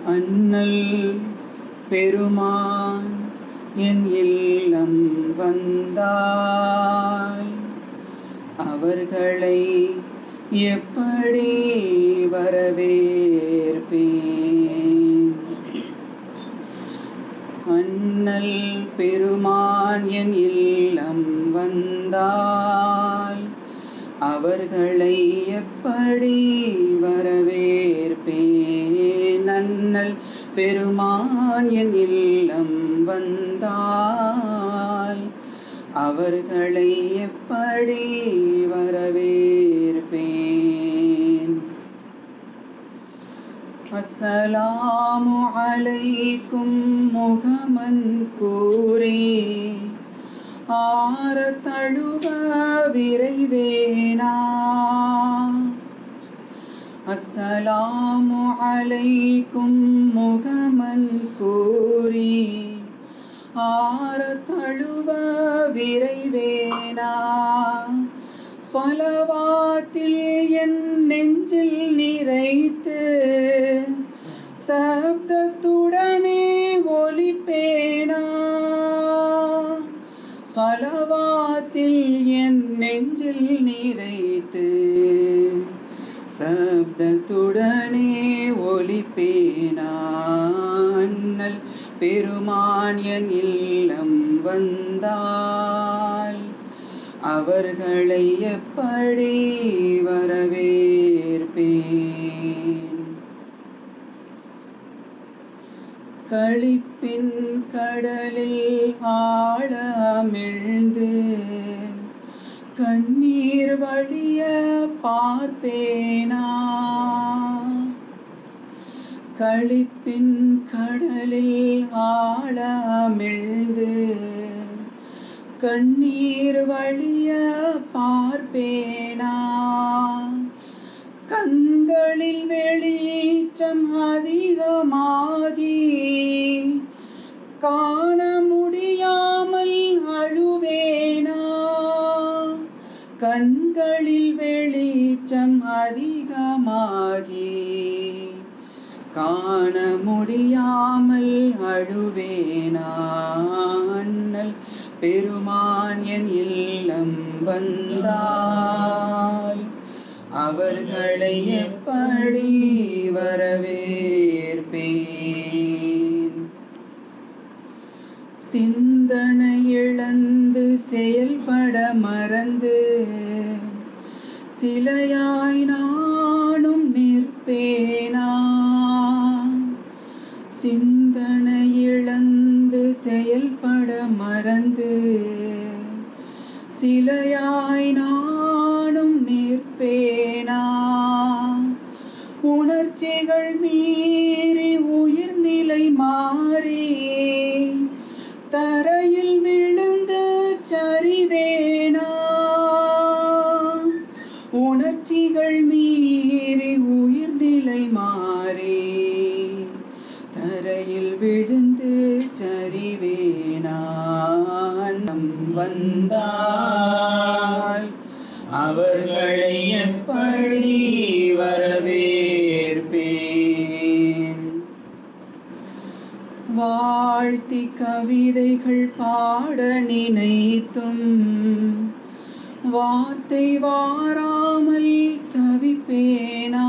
அண்ணல் பெருமான் என் இல்லம் வந்தால் அவர்களை எப்படி வரவேற்பேன்? அண்ணல் பெருமான் என் இல்லம் வந்தால் அவர்களை எப்படி வரவேற்பேன்? அண்ணல் பெருமான் என் இல்லம் வந்தால் அவர்களை எப்படி வரவேற்பேன்? அஸ்ஸலாமு அலைக்கும் முகமன் கூறி ஆற தழுவ விரைவேனா? அஸ்ஸலாமு அலைக்கும் முகமன் கூறி ஆற தழுவ விரைவேனா? ஸலவாத்தில் என் நெஞ்சில் நிறைத்து சப்தத்துடனே ஒலிப்பேனா? ஸலவாத்தில் என் நெஞ்சில் நிறைத்து சப்தத்துடனே ஒலிப்பேனா? அண்ணல் பெருமான் என் இல்லம் வந்தால் அவர்களை எப்படி வரவேற்பேன்? களிப்பின் கடலில் ஆழ அமிழ்ந்து கண்ணீர் வழிய பார்ப்பேனா? களிப்பின் கடலில் ஆழ அமிழ்ந்து கண்ணீர் வழிய பார்ப்பேனா? கண்களில் வெளிச்சம் அதிகமாகி காண முடியாமல் அழுவேனா? கண்களில் வெளிச்சம் அதிகமாகி காண முடியாமல் அழுவேனா? அண்ணல் பெருமான் என் இல்லம் வந்தால் அவர்களை எப்படி வரவேற்பேன்? சிந்தனை இழந்து செயல்பட மறந்து சிலையாய் நானும் நிற்பேனா? சிந்தனை இழந்து செயல்பட மறந்து சிலையாய் நானும் நிற்பேனா? உணர்ச்சிகள் மீறி உயிர்நிலை மாறி தரையில் விழுந்து சரிவேனா? உணர்ச்சிகள் மீறி உயிர்நிலை மாறி தரையில் விழுந்து சரிவேனா? அண்ணம் வந்தால் அவர்களை எப்படி வரவேற்பேன்? வாழ்த்தி கவிதைகள் பாட நினைத்தும் வார்த்தை வாராமல் தவிப்பேனா?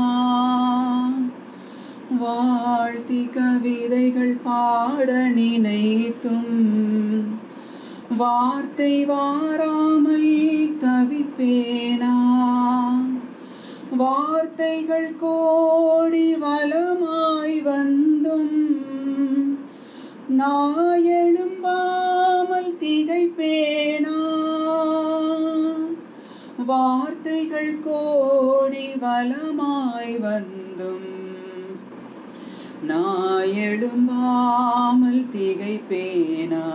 வாழ்த்தி கவிதைகள் பாட நினைத்தும் வார்த்தை வாராமல் தவிப்பேனா? வார்த்தைகள் கோடி வலமாய் வந்தும் நாயெழும்பாமல் திகைப்பேனா? வார்த்தைகள் கோடி வலமாய் வந்தும் நாயெழும்பாமல் திகைப்பேனா?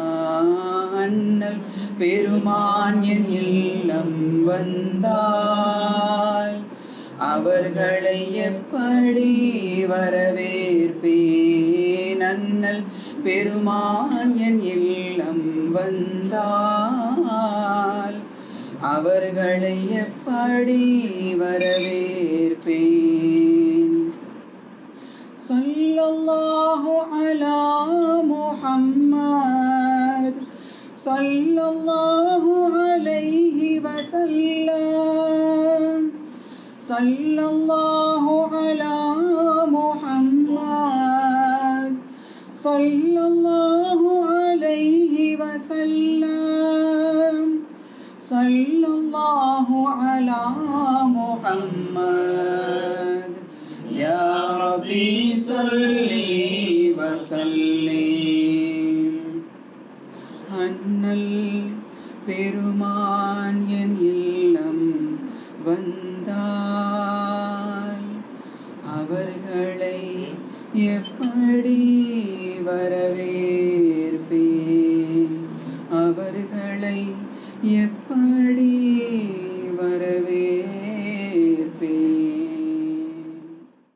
அண்ணல் பெருமான் என் இல்லம் வந்தால் அவர்களை எப்படி வரவேற்பேன்? அண்ணல் பெருமான் என் இல்லம் வந்தால் அவர்களை எப்படி வரவேற்பேன்? ஸல்லல்லாஹு அலா முஹம்மத் ஸல்லல்லாஹு அலைஹி வஸல்லம். ஸல்லல்லாஹு அலா முஹம்மத் ஸல்லல்லாஹு அலைஹி வஸல்லம். ஸல்லல்லாஹு அலா முஹம்மத். யா ரப்பி ஸல்லி வஸல்லிம். அண்ணல் பெருமான் என் இல்லம் வந்தார்.